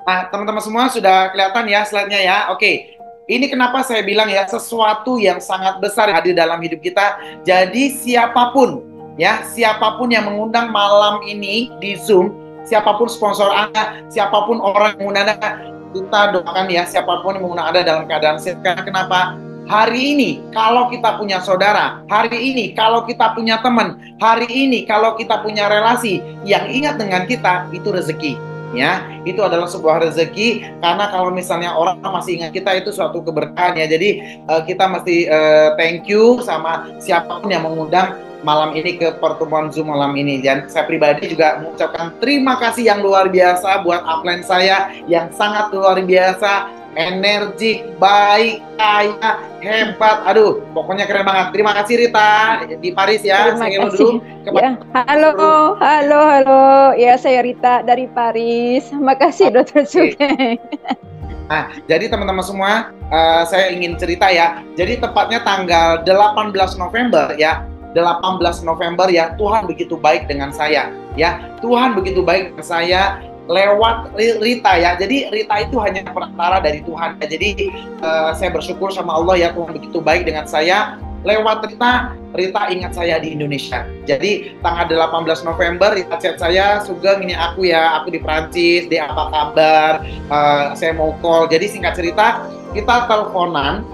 Nah, teman-teman semua sudah kelihatan ya slide-nya ya. Oke. Ini kenapa saya bilang ya sesuatu yang sangat besar hadir dalam hidup kita. Jadi siapapun ya, siapapun yang mengundang malam ini di Zoom, siapapun sponsor Anda, siapapun orang yang mengundang Anda, kita doakan ya siapapun yang mengundang Anda dalam keadaan sehat. Karena kenapa? Hari ini kalau kita punya saudara, hari ini kalau kita punya teman, hari ini kalau kita punya relasi yang ingat dengan kita, itu rezeki. Ya, itu adalah sebuah rezeki karena kalau misalnya orang masih ingat kita itu suatu keberkahan ya. Jadi kita mesti thank you sama siapapun yang mengundang malam ini ke pertemuan Zoom malam ini. Dan saya pribadi juga mengucapkan terima kasih yang luar biasa buat upline saya yang sangat luar biasa, energik, baik, kaya, hebat. Aduh, pokoknya keren banget. Terima kasih Rita di Paris ya. Terima Saya ngilu dulu kasih. kepada Ya, halo, seluruh. halo, halo. Ya, saya Rita dari Paris. Makasih, Dokter Oke. Sugeng. Nah, jadi teman-teman semua, saya ingin cerita ya. Jadi tepatnya tanggal 18 November ya. 18 November ya, Tuhan begitu baik dengan saya ya. Tuhan begitu baik dengan saya lewat Rita ya. Jadi Rita itu hanya perantara dari Tuhan ya. Jadi saya bersyukur sama Allah ya, Tuhan begitu baik dengan saya lewat Rita. Rita ingat saya di Indonesia. Jadi tanggal 18 November Rita chat saya, Sugeng ini aku ya, aku di Prancis, dia apa kabar? Saya mau call. Jadi singkat cerita, kita teleponan.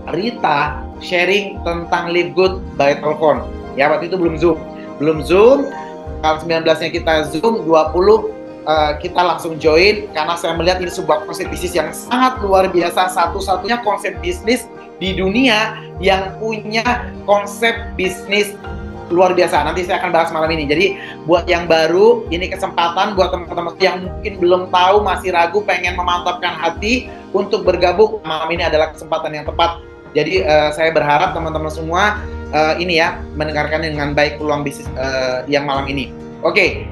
Rita sharing tentang Live Good by telepon. Ya, waktu itu belum Zoom. Belum Zoom. Tanggal 19-nya kita Zoom, 20 kita langsung join karena saya melihat ini sebuah konsep bisnis yang sangat luar biasa, satu-satunya konsep bisnis di dunia yang punya konsep bisnis luar biasa. Nanti saya akan bahas malam ini. Jadi buat yang baru, ini kesempatan buat teman-teman yang mungkin belum tahu, masih ragu, pengen memantapkan hati untuk bergabung. Malam ini adalah kesempatan yang tepat. Jadi saya berharap teman-teman semua ini ya mendengarkan dengan baik peluang bisnis yang malam ini. Oke.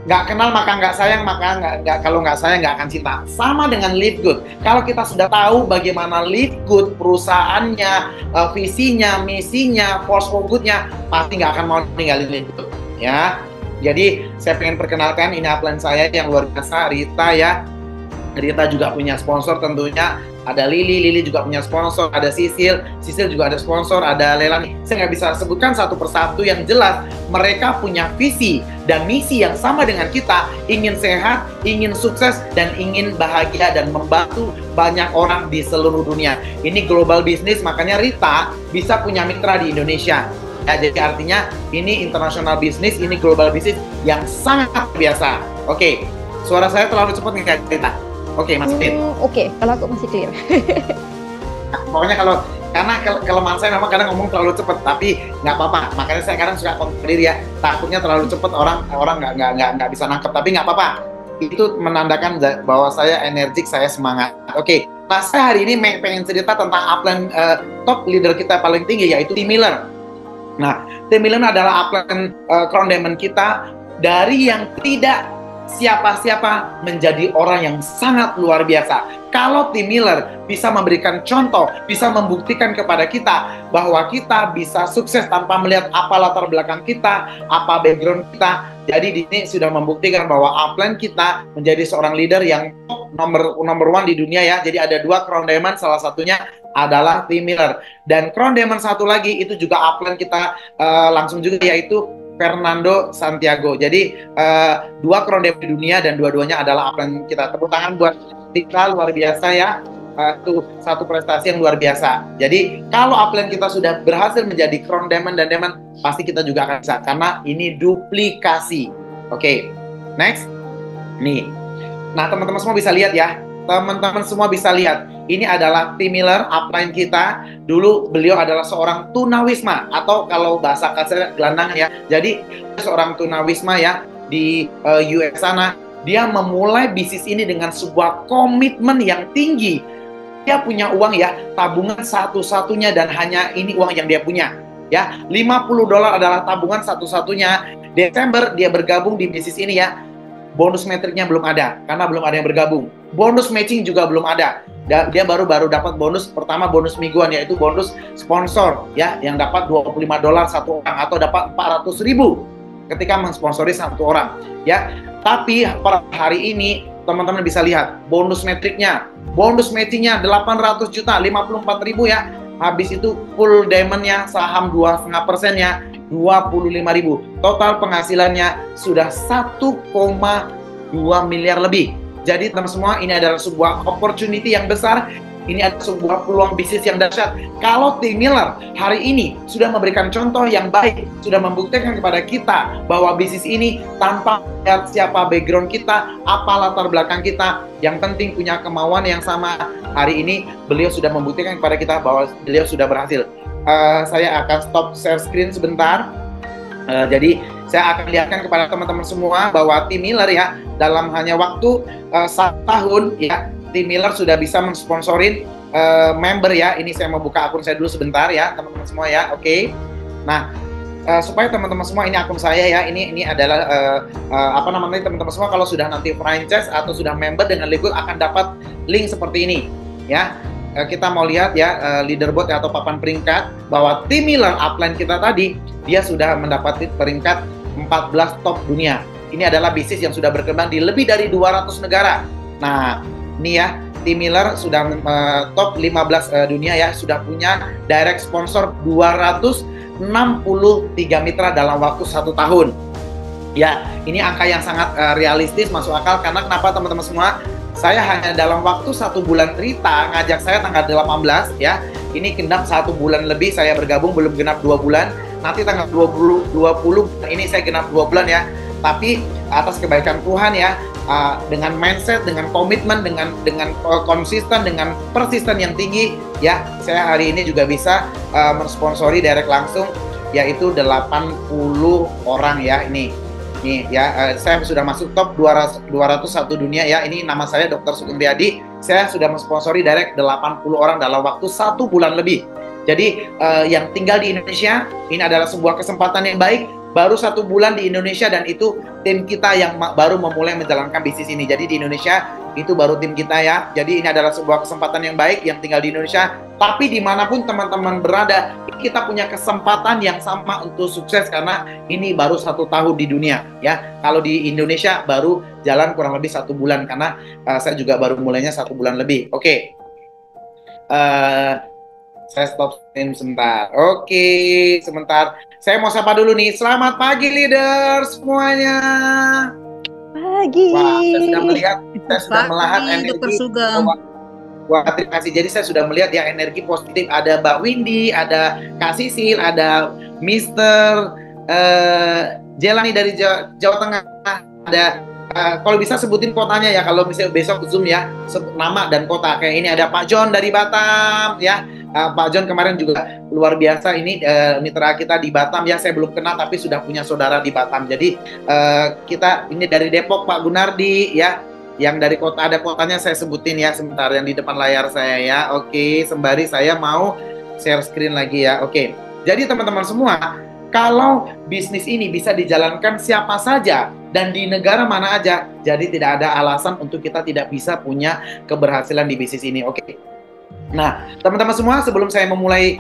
Nggak kenal maka nggak sayang, maka kalau nggak sayang nggak akan cinta. Sama dengan Live Good. Kalau kita sudah tahu bagaimana Live Good, perusahaannya, visinya, misinya, force for good-nya, pasti nggak akan mau ninggalin Live Good. Ya. Jadi saya pengen perkenalkan ini upline saya yang luar biasa, Rita ya. Rita juga punya sponsor tentunya. Ada Lili juga punya sponsor, ada Sisil juga ada sponsor, ada Lelang. Saya nggak bisa sebutkan satu persatu, yang jelas mereka punya visi dan misi yang sama dengan kita, ingin sehat, ingin sukses, dan ingin bahagia dan membantu banyak orang di seluruh dunia. Ini global business, makanya Rita bisa punya mitra di Indonesia. Ya, jadi artinya ini international business, ini global business yang sangat biasa. Oke, suara saya terlalu cepat nggak Rita? Oke, Mas Fit. Oke, kalau aku masih clear. Pokoknya karena kelemahan saya memang kadang ngomong terlalu cepat, tapi nggak apa-apa. Makanya saya kadang suka kontrol diri ya. Takutnya terlalu cepat orang nggak bisa nangkep, tapi nggak apa-apa. Itu menandakan bahwa saya energik, saya semangat. Oke. Nah, saya hari ini pengen cerita tentang upline top leader kita paling tinggi, yaitu Tim Miller. Nah, Tim Miller adalah upline Crown Diamond kita dari yang tidak siapa-siapa menjadi orang yang sangat luar biasa. Kalau Tim Miller bisa memberikan contoh, bisa membuktikan kepada kita bahwa kita bisa sukses tanpa melihat apa latar belakang kita, apa background kita. Jadi di sini sudah membuktikan bahwa upline kita menjadi seorang leader yang nomor one di dunia ya. Jadi ada 2 Crown Diamond, salah satunya adalah Tim Miller. Dan Crown Diamond satu lagi itu juga upline kita langsung juga, yaitu Fernando Santiago. Jadi 2 Crown Diamond di dunia dan dua-duanya adalah upline kita. Tepuk tangan buat kita, luar biasa ya. Itu satu prestasi yang luar biasa. Jadi kalau upline kita sudah berhasil menjadi Crown Diamond dan Diamond, pasti kita juga akan bisa, karena ini duplikasi. Oke, next. Nih. Nah, teman-teman semua bisa lihat ya. Teman-teman semua bisa lihat. Ini adalah Tim Miller, upline kita. Dulu beliau adalah seorang tunawisma, atau kalau bahasa kasar gelandangan ya. Jadi seorang tunawisma ya di US sana. Dia memulai bisnis ini dengan sebuah komitmen yang tinggi. Dia punya uang ya, tabungan satu-satunya dan hanya ini uang yang dia punya. Ya, $50 adalah tabungan satu-satunya. Desember dia bergabung di bisnis ini ya. Bonus metriknya belum ada karena belum ada yang bergabung. Bonus matching juga belum ada. Dia baru dapat bonus pertama, bonus mingguan, yaitu bonus sponsor ya, yang dapat $25 satu orang atau dapat 400.000 ketika mensponsori satu orang ya. Tapi per hari ini teman-teman bisa lihat bonus metriknya, bonus matchingnya 800 juta, 54.000 ya. Habis itu full diamondnya, saham 2,5%-nya 25.000. Total penghasilannya sudah 1,2 miliar lebih. Jadi teman semua, ini adalah sebuah opportunity yang besar. Ini adalah sebuah peluang bisnis yang dahsyat. Kalau Tim Miller hari ini sudah memberikan contoh yang baik, sudah membuktikan kepada kita bahwa bisnis ini tanpa lihat siapa background kita, apa latar belakang kita, yang penting punya kemauan yang sama. Hari ini beliau sudah membuktikan kepada kita bahwa beliau sudah berhasil. Saya akan stop share screen sebentar. Jadi saya akan lihatkan kepada teman-teman semua bahwa Tim Miller ya, dalam hanya waktu 1 tahun ya, Tim Miller sudah bisa mensponsorin member ya. Ini saya mau buka akun saya dulu sebentar ya, teman-teman semua ya. Oke. Nah, supaya teman-teman semua, ini akun saya ya. Ini adalah apa namanya, teman-teman semua kalau sudah nanti franchise atau sudah member dengan Livegood akan dapat link seperti ini ya. Kita mau lihat ya leaderboard atau papan peringkat bahwa Tim Miller upline kita tadi dia sudah mendapati peringkat 14 top dunia. Ini adalah bisnis yang sudah berkembang di lebih dari 200 negara. Nah, ini ya, Tim Miller sudah top 15 dunia ya, sudah punya direct sponsor 263 mitra dalam waktu 1 tahun. Ya, ini angka yang sangat realistis, masuk akal. Karena kenapa teman-teman semua? Saya hanya dalam waktu 1 bulan, Rita ngajak saya tanggal 18 ya. Ini genap 1 bulan lebih saya bergabung, belum genap 2 bulan. Nanti tanggal 20 ini saya genap 2 bulan ya. Tapi atas kebaikan Tuhan ya, dengan mindset, dengan komitmen, dengan konsisten, dengan persisten yang tinggi ya, saya hari ini juga bisa mensponsori direct langsung, yaitu 80 orang ya. Ini ya, saya sudah masuk top 201 dunia ya. Ini nama saya Dr. Sugeng Riyadi. Saya sudah mensponsori direct 80 orang dalam waktu 1 bulan lebih. Jadi yang tinggal di Indonesia, ini adalah sebuah kesempatan yang baik. Baru 1 bulan di Indonesia, dan itu tim kita yang baru memulai menjalankan bisnis ini. Jadi di Indonesia itu baru tim kita ya. Jadi ini adalah sebuah kesempatan yang baik yang tinggal di Indonesia. Tapi dimanapun teman-teman berada, kita punya kesempatan yang sama untuk sukses karena ini baru 1 tahun di dunia ya. Kalau di Indonesia baru jalan kurang lebih 1 bulan karena saya juga baru mulainya 1 bulan lebih. Oke. Saya stop stream sebentar. Oke, sebentar. Saya mau sapa dulu nih. Selamat pagi leader semuanya. Pagi. Wah, saya sudah melihat, saya sudah melihat energi. Dr. Sugeng. Wah, terima kasih. Jadi saya sudah melihat ya energi positif. Ada Mbak Windy, ada Kak Sisil, ada Mr. Jelani dari Jawa Tengah. Ada kalau bisa sebutin kotanya ya, kalau misalnya besok Zoom ya, nama dan kota. Kayak ini ada Pak John dari Batam ya. Pak John kemarin juga luar biasa, ini mitra kita di Batam ya. Saya belum kenal tapi sudah punya saudara di Batam. Jadi kita ini dari Depok Pak Gunardi ya. Yang dari kota, ada kotanya saya sebutin ya sebentar, yang di depan layar saya ya. Oke, sembari saya mau share screen lagi ya. Oke. Jadi teman-teman semua, kalau bisnis ini bisa dijalankan siapa saja dan di negara mana aja, jadi tidak ada alasan untuk kita tidak bisa punya keberhasilan di bisnis ini. Oke. Nah, teman-teman semua, sebelum saya memulai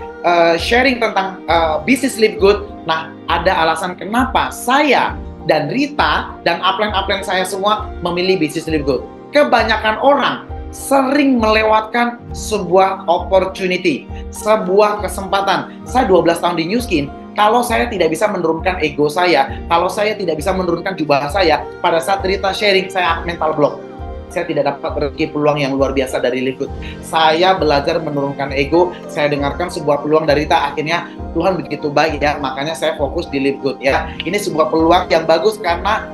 sharing tentang bisnis Livegood, nah ada alasan kenapa saya dan Rita dan upline-upline saya semua memilih bisnis Livegood. Kebanyakan orang sering melewatkan sebuah opportunity, sebuah kesempatan. Saya 12 tahun di New Skin. Kalau saya tidak bisa menurunkan ego saya, kalau saya tidak bisa menurunkan jubah saya, pada saat Rita sharing, saya mental block. Saya tidak dapat rezeki peluang yang luar biasa dari Livegood. Saya belajar menurunkan ego, saya dengarkan sebuah peluang dari Rita, akhirnya Tuhan begitu baik ya, makanya saya fokus di Livegood ya. Ini sebuah peluang yang bagus karena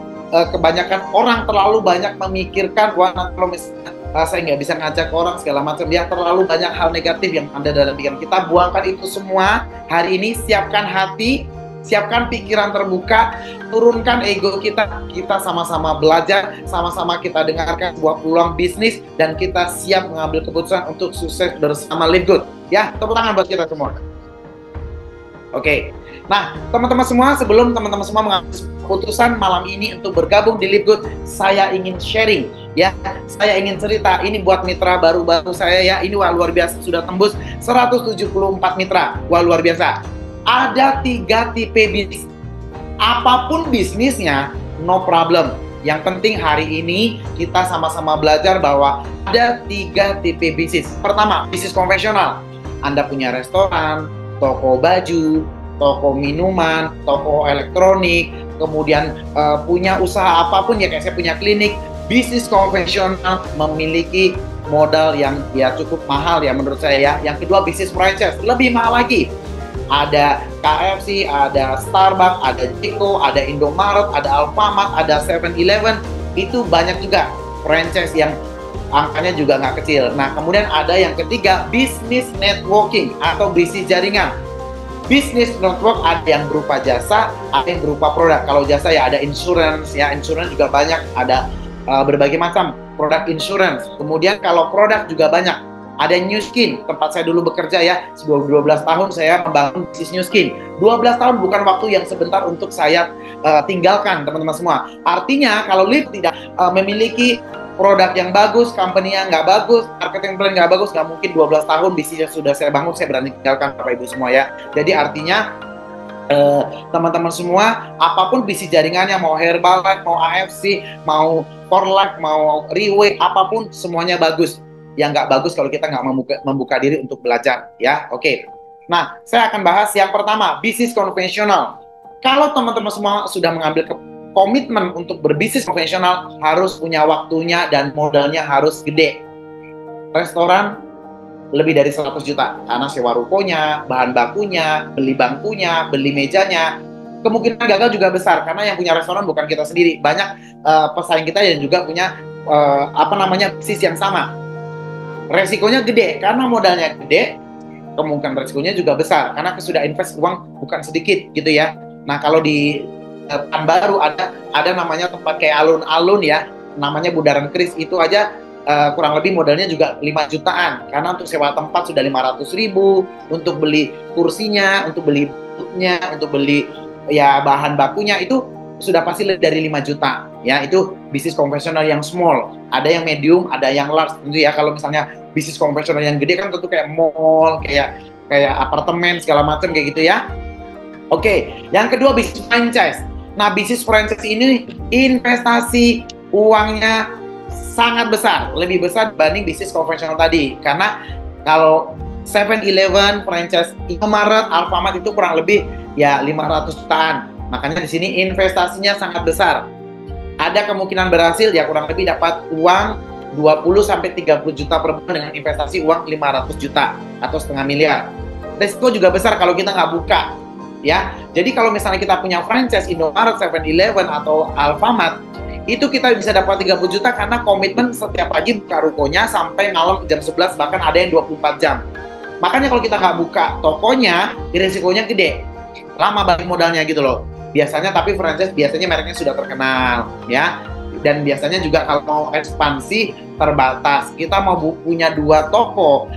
kebanyakan orang terlalu banyak memikirkan, wah kalau misalnya saya nggak bisa ngajak orang segala macam ya, terlalu banyak hal negatif yang ada dalam pikiran kita. Buangkan itu semua hari ini, siapkan hati, siapkan pikiran terbuka, turunkan ego kita. Kita sama-sama belajar, sama-sama kita dengarkan sebuah peluang bisnis, dan kita siap mengambil keputusan untuk sukses bersama Livegood. Ya, tepuk tangan buat kita semua. Oke. Nah, teman-teman semua, sebelum teman-teman semua mengambil keputusan malam ini untuk bergabung di Livegood, saya ingin sharing ya. Saya ingin cerita ini buat mitra baru-baru saya ya. Ini wah luar biasa, sudah tembus 174 mitra. Wah luar biasa. Ada 3 tipe bisnis. Apapun bisnisnya, no problem. Yang penting hari ini kita sama-sama belajar bahwa ada 3 tipe bisnis. Pertama, bisnis konvensional. Anda punya restoran, toko baju, toko minuman, toko elektronik, kemudian punya usaha apapun ya, kayak saya punya klinik. Bisnis konvensional memiliki modal yang ya cukup mahal ya menurut saya ya. Yang kedua, bisnis franchise, lebih mahal lagi. Ada KFC, ada Starbucks, ada Jeko, ada Indomaret, ada Alfamart, ada 7-Eleven. Itu banyak juga franchise yang angkanya juga nggak kecil. Nah, kemudian ada yang ketiga, bisnis networking atau bisnis jaringan. Bisnis network ada yang berupa jasa, ada yang berupa produk. Kalau jasa ya ada insurance, ya insurance juga banyak, ada berbagai macam produk insurance. Kemudian kalau produk juga banyak. Ada New Skin, tempat saya dulu bekerja ya, 12 tahun saya membangun bisnis New Skin. 12 tahun bukan waktu yang sebentar untuk saya tinggalkan, teman-teman semua. Artinya, kalau Live tidak memiliki produk yang bagus, company-nya nggak bagus, marketing plan nggak bagus, nggak mungkin 12 tahun bisnisnya sudah saya bangun, saya berani tinggalkan, Bapak Ibu semua ya. Jadi artinya, teman-teman semua, apapun bisnis jaringannya, mau Herbalife, mau AFC, mau Forlife, mau Rewe, apapun semuanya bagus. Yang nggak bagus kalau kita nggak membuka diri untuk belajar, ya. Oke. Nah, saya akan bahas yang pertama, bisnis konvensional. Kalau teman-teman semua sudah mengambil komitmen untuk berbisnis konvensional, harus punya waktunya dan modalnya harus gede. Restoran lebih dari 100 juta, karena sewa rukonya, bahan bakunya, beli bangkunya, beli mejanya. Kemungkinan gagal juga besar, karena yang punya restoran bukan kita sendiri. Banyak pesaing kita yang juga punya bisnis yang sama. Resikonya gede, karena modalnya gede, kemungkinan resikonya juga besar, karena sudah invest uang bukan sedikit gitu ya. Nah, kalau di Pekanbaru ada namanya tempat kayak alun-alun ya, namanya Bundaran Kris, itu aja kurang lebih modalnya juga 5 jutaan, karena untuk sewa tempat sudah 500.000, untuk beli kursinya, untuk beli boothnya, untuk beli ya bahan bakunya, itu sudah pasti lebih dari 5 juta ya. Itu bisnis konvensional yang small, ada yang medium, ada yang large tentu ya. Kalau misalnya bisnis konvensional yang gede kan tentu kayak mall, kayak apartemen segala macam kayak gitu ya. Oke, yang kedua bisnis franchise. Nah, bisnis franchise ini investasi uangnya sangat besar, lebih besar dibanding bisnis konvensional tadi. Karena kalau 7-Eleven, franchise Indomaret, Alfamart itu kurang lebih ya 500 jutaan. Makanya di sini investasinya sangat besar. Ada kemungkinan berhasil ya kurang lebih dapat uang 20-30 juta per bulan dengan investasi uang 500 juta atau setengah miliar. Risiko juga besar kalau kita nggak buka. Ya, jadi kalau misalnya kita punya franchise Indomaret, 7-Eleven atau Alfamart, itu kita bisa dapat 30 juta karena komitmen setiap pagi buka rukonya sampai malam jam 11, bahkan ada yang 24 jam. Makanya kalau kita nggak buka tokonya, risikonya gede. Lama balik modalnya gitu loh. Biasanya, tapi franchise biasanya mereknya sudah terkenal, ya. Dan biasanya juga kalau mau ekspansi terbatas. Kita mau punya 2 toko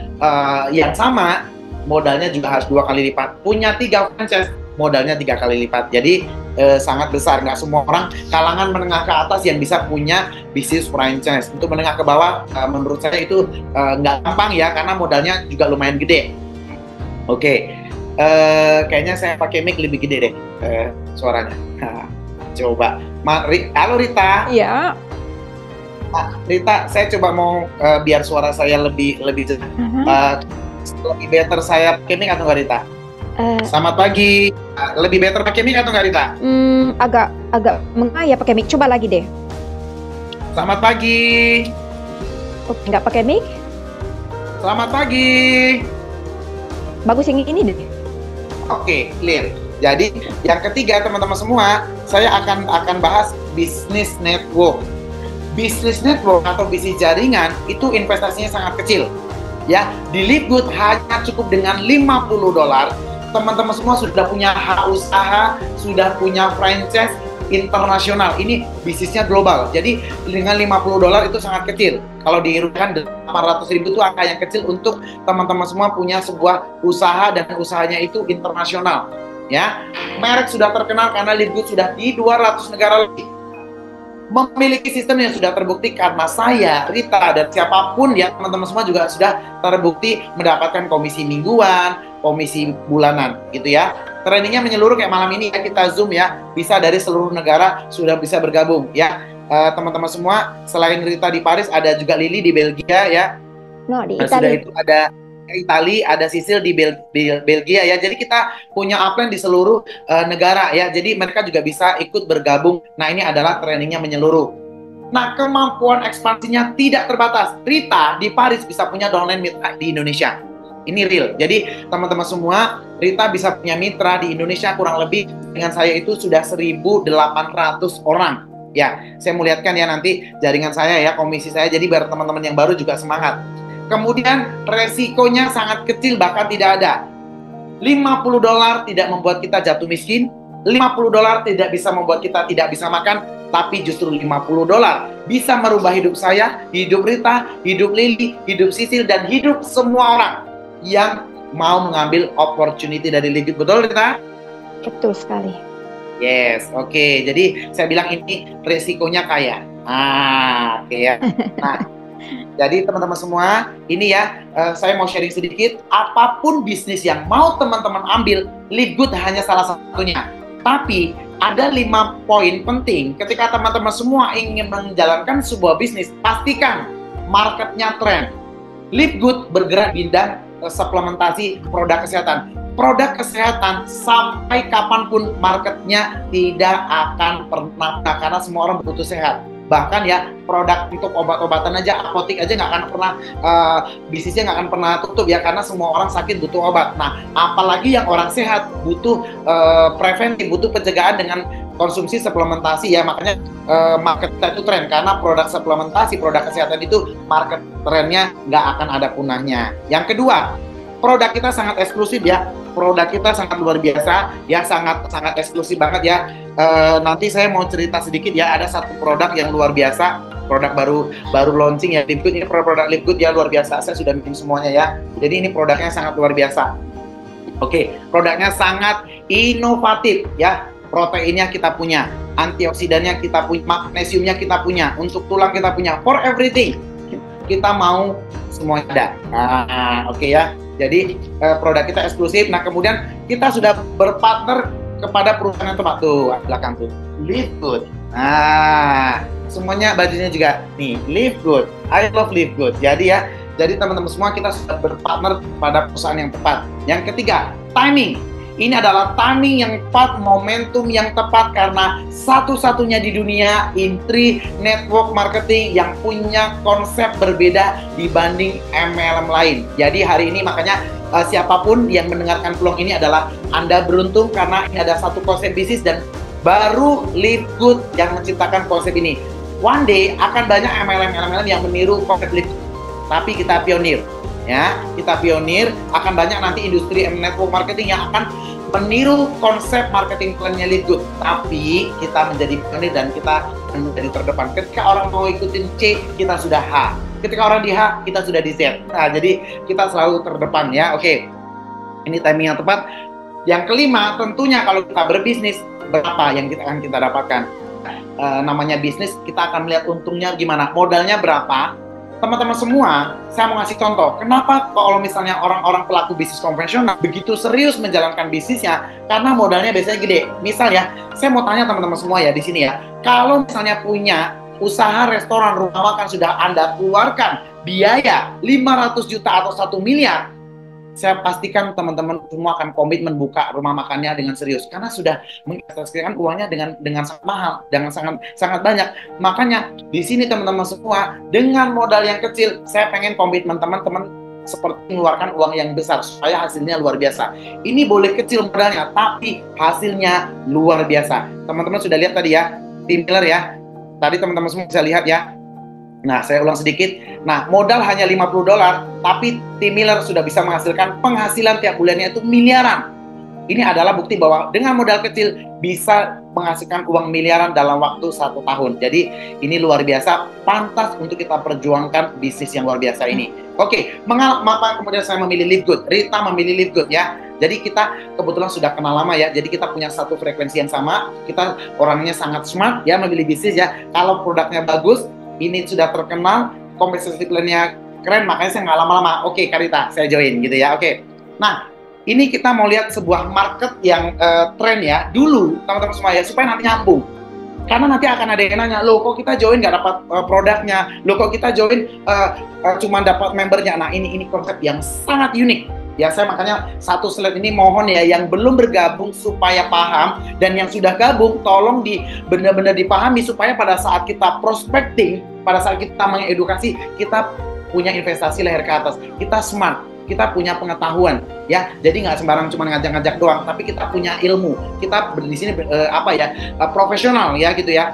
yang sama, modalnya juga harus 2 kali lipat. Punya 3 franchise, modalnya 3 kali lipat. Jadi sangat besar. Nggak semua orang kalangan menengah ke atas yang bisa punya bisnis franchise. Untuk menengah ke bawah, menurut saya itu nggak gampang ya, karena modalnya juga lumayan gede. Oke, kayaknya saya pakai mic lebih gede deh suaranya. Coba. Halo Rita. Iya. Rita, saya coba mau biar suara saya lebih jelas. Lebih better saya pakai mic atau nggak, Rita? Selamat pagi. Lebih better pakai mic atau nggak, Rita? Agak mengaya pakai mic. Coba lagi deh. Selamat pagi. Oh, nggak pakai mic? Selamat pagi. Bagus yang ini deh. Oke, clear. Jadi yang ketiga teman-teman semua, saya akan bahas bisnis network. Bisnis network atau bisnis jaringan itu investasinya sangat kecil. Ya, di Live Good hanya cukup dengan $50. Teman-teman semua sudah punya hak usaha, sudah punya franchise internasional. Ini bisnisnya global. Jadi dengan $50 itu sangat kecil. Kalau dirupiahkan 800.000 itu angka yang kecil untuk teman-teman semua punya sebuah usaha dan usahanya itu internasional. Ya, merek sudah terkenal karena Live Good sudah di 200 negara lebih. Memiliki sistem yang sudah terbukti karena saya, Rita, dan siapapun ya, teman-teman semua juga sudah terbukti mendapatkan komisi mingguan, komisi bulanan, gitu ya. Trainingnya menyeluruh kayak malam ini ya, kita Zoom ya, bisa dari seluruh negara sudah bisa bergabung ya. teman-teman semua, selain Rita di Paris, ada juga Lily di Belgia ya. No, di Sudah Italia. itu ada Italia, ada Sisil di Belgia ya. Jadi kita punya upline di seluruh negara ya. Jadi mereka juga bisa ikut bergabung. Nah, ini adalah trainingnya menyeluruh. Nah, kemampuan ekspansinya tidak terbatas. Rita di Paris bisa punya downline mitra di Indonesia. Ini real. Jadi teman-teman semua, Rita bisa punya mitra di Indonesia kurang lebih dengan saya itu sudah 1.800 orang. Ya, saya mau lihatkan ya nanti jaringan saya ya, komisi saya. Jadi biar teman-teman yang baru juga semangat. Kemudian resikonya sangat kecil, bahkan tidak ada. $50 tidak membuat kita jatuh miskin, $50 tidak bisa membuat kita tidak bisa makan, tapi justru $50 bisa merubah hidup saya, hidup Rita, hidup Lily, hidup Sisil, dan hidup semua orang yang mau mengambil opportunity dari Liquid. Betul, Rita? Betul sekali. Yes, oke. Jadi saya bilang ini resikonya kaya. Oke ya. Nah, jadi teman-teman semua, ini ya, saya mau sharing sedikit. Apapun bisnis yang mau teman-teman ambil, Liquid hanya salah satunya. Tapi ada 5 poin penting ketika teman-teman semua ingin menjalankan sebuah bisnis. Pastikan marketnya tren. Liquid bergerak di bidang suplementasi produk kesehatan. Produk kesehatan sampai kapanpun marketnya tidak akan pernah, karena semua orang butuh sehat. Bahkan ya, produk untuk obat-obatan aja, apotik aja nggak akan pernah, bisnisnya nggak akan pernah tutup ya, karena semua orang sakit butuh obat. Nah, apalagi yang orang sehat butuh preventif, butuh pencegahan dengan konsumsi suplementasi ya. Makanya market kita itu tren, karena produk suplementasi, produk kesehatan itu market trennya nggak akan ada punahnya. Yang kedua, produk kita sangat eksklusif ya. Produk kita sangat luar biasa ya, sangat eksklusif banget ya. Nanti saya mau cerita sedikit ya, ada satu produk yang luar biasa, produk baru launching ya, Liquid. Ini produk Liquid ya, luar biasa. Saya sudah minum semuanya ya. Jadi ini produknya sangat luar biasa. Oke, produknya sangat inovatif ya. Proteinnya kita punya, antioksidannya kita punya, magnesiumnya kita punya, untuk tulang kita punya, for everything kita mau semuanya ada. Oke ya. Jadi produk kita eksklusif. Nah, kemudian kita sudah berpartner kepada perusahaan yang tepat tuh belakang tuh, Live Good. Nah, semuanya bajunya juga nih, Live Good. I love Live Good. Jadi ya, jadi teman-teman semua kita sudah berpartner pada perusahaan yang tepat. Yang ketiga, timing. Ini adalah timing yang tepat, momentum yang tepat, karena satu-satunya di dunia industri network marketing yang punya konsep berbeda dibanding MLM lain. Jadi hari ini makanya siapapun yang mendengarkan peluang ini adalah Anda beruntung, karena ini ada satu konsep bisnis dan baru Live Good yang menciptakan konsep ini. One day akan banyak MLM yang meniru konsep Live Good, tapi kita pionir. Ya, kita pionir, akan banyak nanti industri network marketing yang akan meniru konsep marketing plan-nya Live Good, tapi kita menjadi pionir dan kita menjadi terdepan. Ketika orang mau ikutin C, kita sudah H. Ketika orang di H, kita sudah di Z. Nah, jadi kita selalu terdepan ya. Oke, ini timing yang tepat. Yang kelima, tentunya kalau kita berbisnis, berapa yang akan kita dapatkan? Namanya bisnis, kita akan melihat untungnya gimana, modalnya berapa. Teman-teman semua, saya mau ngasih contoh. Kenapa kalau misalnya orang-orang pelaku bisnis konvensional begitu serius menjalankan bisnisnya? Karena modalnya biasanya gede. Misal ya, saya mau tanya teman-teman semua ya di sini ya. Kalau misalnya punya usaha restoran, rumah makan, sudah Anda keluarkan biaya 500 juta atau 1 miliar, saya pastikan teman-teman semua akan komitmen buka rumah makannya dengan serius, karena sudah menginvestasikan uangnya dengan sangat mahal, dengan sangat banyak. Makanya di sini teman-teman semua, dengan modal yang kecil, saya pengen komitmen teman-teman seperti mengeluarkan uang yang besar supaya hasilnya luar biasa. Ini boleh kecil modalnya, tapi hasilnya luar biasa. Teman-teman sudah lihat tadi ya, Team Miller ya. Tadi teman-teman semua bisa lihat ya. Nah, saya ulang sedikit. Nah, modal hanya $50, tapi Tim Miller sudah bisa menghasilkan penghasilan tiap bulannya itu miliaran. Ini adalah bukti bahwa dengan modal kecil bisa menghasilkan uang miliaran dalam waktu 1 tahun. Jadi, ini luar biasa, pantas untuk kita perjuangkan bisnis yang luar biasa ini. Oke, mengapa kemudian saya memilih Live Good? Rita memilih Live Good ya. Jadi kita kebetulan sudah kenal lama ya, jadi kita punya satu frekuensi yang sama. Kita orangnya sangat smart ya, memilih bisnis ya. Kalau produknya bagus, ini sudah terkenal, kompensasi plan-nya keren, makanya saya nggak lama-lama. Oke, Karita, saya join gitu ya. Oke. Nah, ini kita mau lihat sebuah market yang tren ya. Dulu, teman-teman semua ya, supaya nanti nyambung. Karena nanti akan ada yang nanya, loh kok kita join nggak dapat produknya, loh kok kita join cuma dapat membernya. Nah ini konsep yang sangat unik. Ya saya makanya satu slide ini mohon ya yang belum bergabung supaya paham, dan yang sudah gabung tolong benar-benar dipahami supaya pada saat kita prospecting, pada saat kita mengedukasi, kita punya investasi leher ke atas, kita smart, kita punya pengetahuan ya. Jadi nggak sembarang cuma ngajak-ngajak doang, tapi kita punya ilmu, kita di sini profesional ya gitu ya.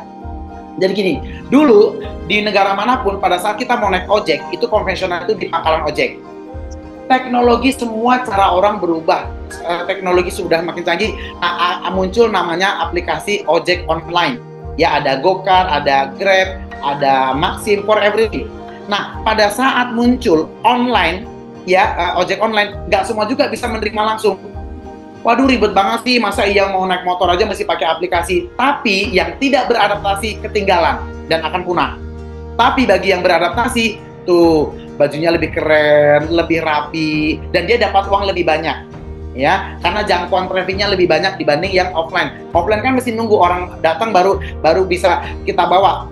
Jadi gini, dulu di negara manapun pada saat kita mau naik ojek itu konvensional, itu di pangkalan ojek. Teknologi semua cara orang berubah, teknologi sudah makin canggih, muncul namanya aplikasi ojek online. Ya ada Gokar, ada Grab, ada Maxim, for everything. Nah pada saat muncul online, ya ojek online, nggak semua juga bisa menerima langsung. Waduh ribet banget sih, masa iya mau naik motor aja mesti pakai aplikasi. Tapi yang tidak beradaptasi ketinggalan dan akan punah. Tapi bagi yang beradaptasi, tuh bajunya lebih keren, lebih rapi, dan dia dapat uang lebih banyak, ya, karena jangkauan trafficnya lebih banyak dibanding yang offline. Offline kan mesti nunggu orang datang baru bisa kita bawa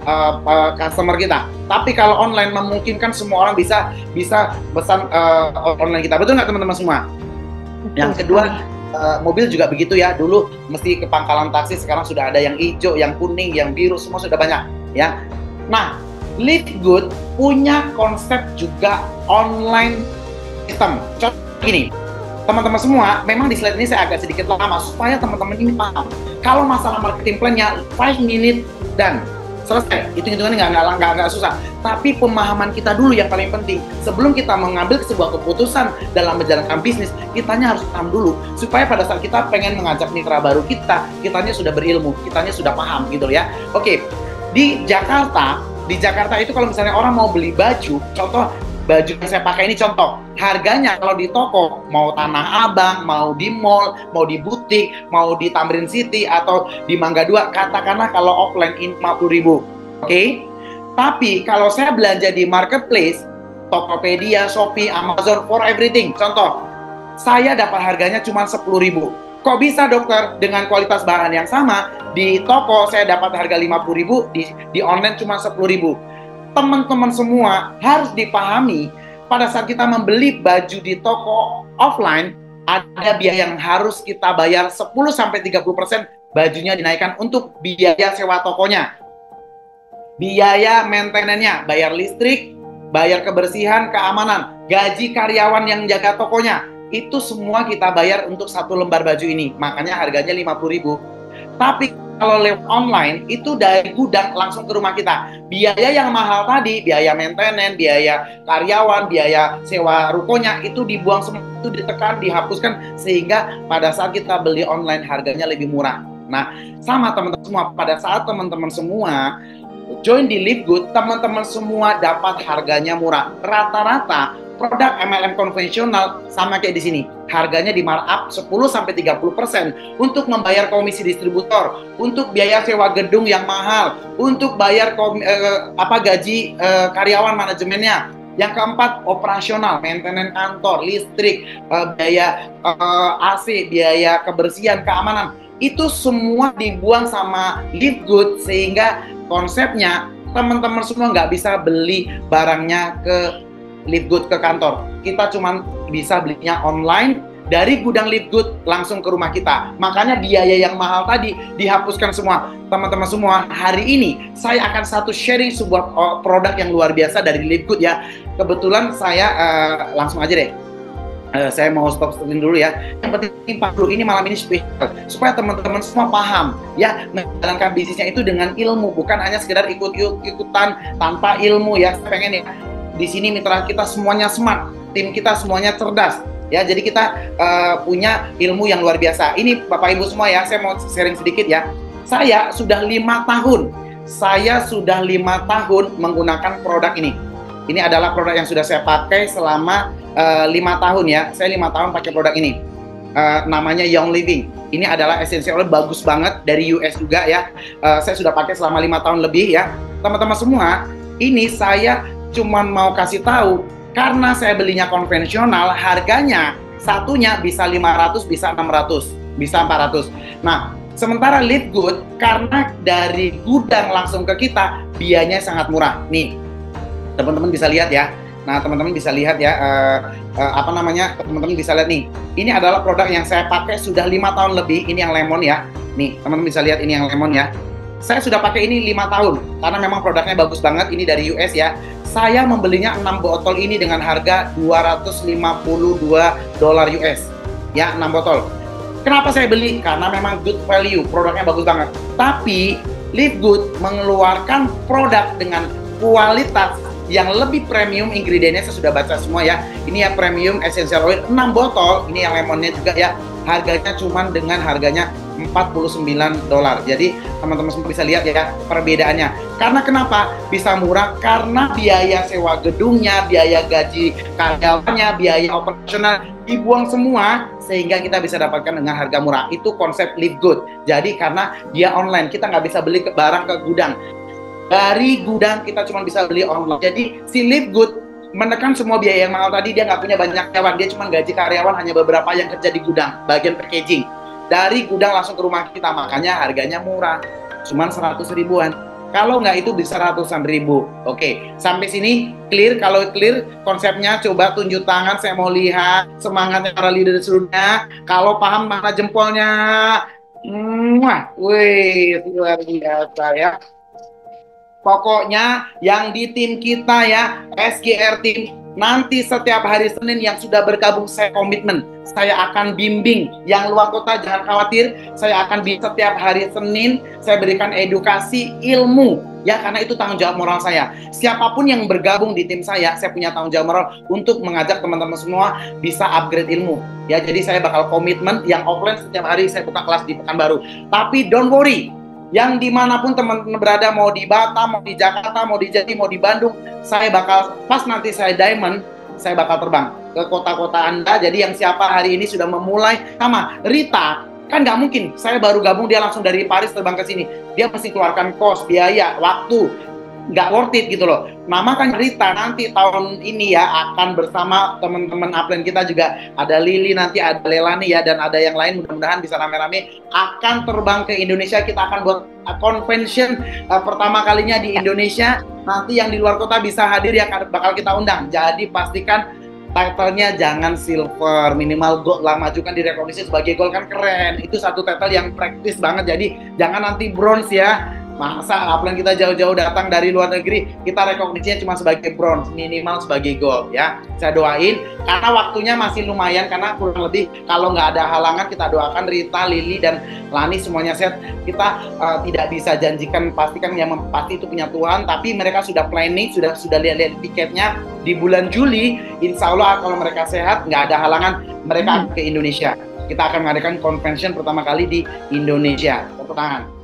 customer kita. Tapi kalau online memungkinkan semua orang bisa pesan online kita, betul nggak teman-teman semua? Yang kedua, mobil juga begitu ya. Dulu mesti ke pangkalan taksi, sekarang sudah ada yang hijau, yang kuning, yang biru, semua sudah banyak, ya. Nah, Live Good punya konsep juga online system. Contoh gini, teman-teman semua, memang di slide ini saya agak sedikit lama supaya teman-teman ini paham. Kalau masalah marketing plan-nya 5 minute dan selesai, hitung-hitungannya nggak susah. Tapi pemahaman kita dulu yang paling penting. Sebelum kita mengambil sebuah keputusan dalam menjalankan bisnis, kitanya harus paham dulu supaya pada saat kita pengen mengajak mitra baru kitanya sudah berilmu, kitanya sudah paham gitu ya. Oke, di Jakarta itu kalau misalnya orang mau beli baju, contoh baju yang saya pakai ini contoh, harganya kalau di toko, mau Tanah Abang, mau di mall, mau di butik, mau di Tamrin City atau di Mangga 2, katakanlah kalau offline ini 50.000. Oke? Tapi kalau saya belanja di marketplace, Tokopedia, Shopee, Amazon, for everything, contoh, saya dapat harganya cuma 10.000. Kok bisa dokter? Dengan kualitas bahan yang sama, di toko saya dapat harga 50.000, di online cuma 10.000. Teman-teman semua harus dipahami, pada saat kita membeli baju di toko offline, ada biaya yang harus kita bayar 10-30%, bajunya dinaikkan untuk biaya sewa tokonya, biaya maintenance-nya, bayar listrik, bayar kebersihan, keamanan, gaji karyawan yang jaga tokonya. Itu semua kita bayar untuk satu lembar baju ini, makanya harganya 50.000. Tapi kalau lewat online, itu dari gudang langsung ke rumah kita. Biaya yang mahal tadi, biaya maintenance, biaya karyawan, biaya sewa rukonya, itu dibuang semua, itu ditekan, dihapuskan, sehingga pada saat kita beli online harganya lebih murah. Nah, sama teman-teman semua, pada saat teman-teman semua join di Live Good, teman-teman semua dapat harganya murah. Rata-rata produk MLM konvensional sama kayak di sini, harganya di markup 10-30% untuk membayar komisi distributor, untuk biaya sewa gedung yang mahal, untuk bayar gaji karyawan manajemennya. Yang keempat, operasional, maintenance kantor, listrik, biaya AC, biaya kebersihan, keamanan. Itu semua dibuang sama Live Good, sehingga konsepnya teman-teman semua nggak bisa beli barangnya ke Live Good ke kantor. Kita cuma bisa belinya online dari gudang Live Good langsung ke rumah kita. Makanya biaya yang mahal tadi dihapuskan semua. Teman-teman semua, hari ini saya akan sharing sebuah produk yang luar biasa dari Live Good ya. Kebetulan saya langsung aja deh. Saya mau stop-stopin dulu ya. Yang penting 40 ini malam ini spesial supaya teman-teman semua paham ya, menjalankan bisnisnya itu dengan ilmu, bukan hanya sekedar ikut-ikutan tanpa ilmu ya. Saya pengen ya, di sini mitra kita semuanya smart, tim kita semuanya cerdas ya. Jadi kita punya ilmu yang luar biasa. Ini Bapak Ibu semua ya, saya mau sharing sedikit ya. Saya sudah 5 tahun menggunakan produk ini. Ini adalah produk yang sudah saya pakai selama 5 tahun ya. Saya 5 tahun pakai produk ini. Namanya Young Living. Ini adalah essential oil, bagus banget, dari US juga ya. Saya sudah pakai selama 5 tahun lebih ya. Teman-teman semua, ini saya cuman mau kasih tahu, karena saya belinya konvensional, harganya satunya bisa 500, bisa 600, bisa 400. Nah, Sementara Live Good, karena dari gudang langsung ke kita, biayanya sangat murah. Nih, teman-teman bisa lihat ya. Nah, teman-teman bisa lihat ya, teman-teman bisa lihat nih. Ini adalah produk yang saya pakai sudah 5 tahun lebih. Ini yang lemon ya. Nih, teman-teman bisa lihat ini yang lemon ya. Saya sudah pakai ini 5 tahun, karena memang produknya bagus banget. Ini dari US ya. Saya membelinya 6 botol ini dengan harga $252 US. Ya, 6 botol. Kenapa saya beli? Karena memang good value, produknya bagus banget. Tapi Live Good mengeluarkan produk dengan kualitas yang lebih premium, ingredientnya saya sudah baca semua ya. Ini ya premium essential oil 6 botol, ini yang lemonnya juga ya. Harganya cuman dengan harganya $49. Jadi teman-teman semua bisa lihat ya perbedaannya. Karena kenapa bisa murah? Karena biaya sewa gedungnya, biaya gaji karyawannya, biaya operasional dibuang semua sehingga kita bisa dapatkan dengan harga murah. Itu konsep Live Good. Jadi karena dia online, kita nggak bisa beli barang ke gudang. Dari gudang kita cuma bisa beli online. Jadi si Live Good menekan semua biaya yang mahal tadi. Dia nggak punya banyak karyawan, dia cuma gaji karyawan hanya beberapa yang kerja di gudang, bagian packaging. Dari gudang langsung ke rumah kita, makanya harganya murah, cuma 100 ribuan. Kalau nggak itu bisa ratusan ribu. Oke, sampai sini clear? Kalau clear konsepnya, coba tunjuk tangan, saya mau lihat semangatnya para leader seluruhnya. Kalau paham mana jempolnya? Wih, luar biasa ya. Pokoknya yang di tim kita ya, SGR Team, nanti setiap hari Senin yang sudah bergabung saya komitmen, saya akan bimbing. Yang luar kota jangan khawatir, saya akan setiap hari Senin saya berikan edukasi ilmu ya, karena itu tanggung jawab moral saya. Siapapun yang bergabung di tim saya punya tanggung jawab moral untuk mengajak teman-teman semua bisa upgrade ilmu ya. Jadi saya bakal komitmen yang offline setiap hari saya buka kelas di Pekanbaru. Tapi don't worry, yang dimanapun teman-teman berada, mau di Batam, mau di Jakarta, mau di Jati, mau di Bandung, saya bakal, pas nanti saya diamond, saya bakal terbang ke kota-kota Anda. Jadi yang siapa hari ini sudah memulai, sama Rita, kan nggak mungkin, saya baru gabung, dia langsung dari Paris terbang ke sini. Dia mesti keluarkan kos, biaya, waktu, nggak worth it gitu loh. Mama kan Rita nanti tahun ini ya akan bersama teman-teman upline kita juga, ada Lili, nanti ada Lelani ya, dan ada yang lain, mudah-mudahan bisa rame-rame akan terbang ke Indonesia. Kita akan buat convention pertama kalinya di Indonesia. Nanti yang di luar kota bisa hadir ya, bakal kita undang. Jadi pastikan title-nya jangan silver, minimal gold lah, majukan direkognisi sebagai gold, kan keren. Itu satu title yang praktis banget, jadi jangan nanti bronze ya. Masa upline kita jauh-jauh datang dari luar negeri, kita rekognisinya cuma sebagai bronze, minimal sebagai gold ya. Saya doain, karena waktunya masih lumayan, karena kurang lebih kalau nggak ada halangan, kita doakan Rita, Lili, dan Lani semuanya set. Kita tidak bisa janjikan, pastikan yang pasti itu punya Tuhan, tapi mereka sudah planning, sudah lihat-lihat tiketnya di bulan Juli. Insya Allah kalau mereka sehat, nggak ada halangan, mereka ke Indonesia. Kita akan mengadakan convention pertama kali di Indonesia. Tepuk tangan.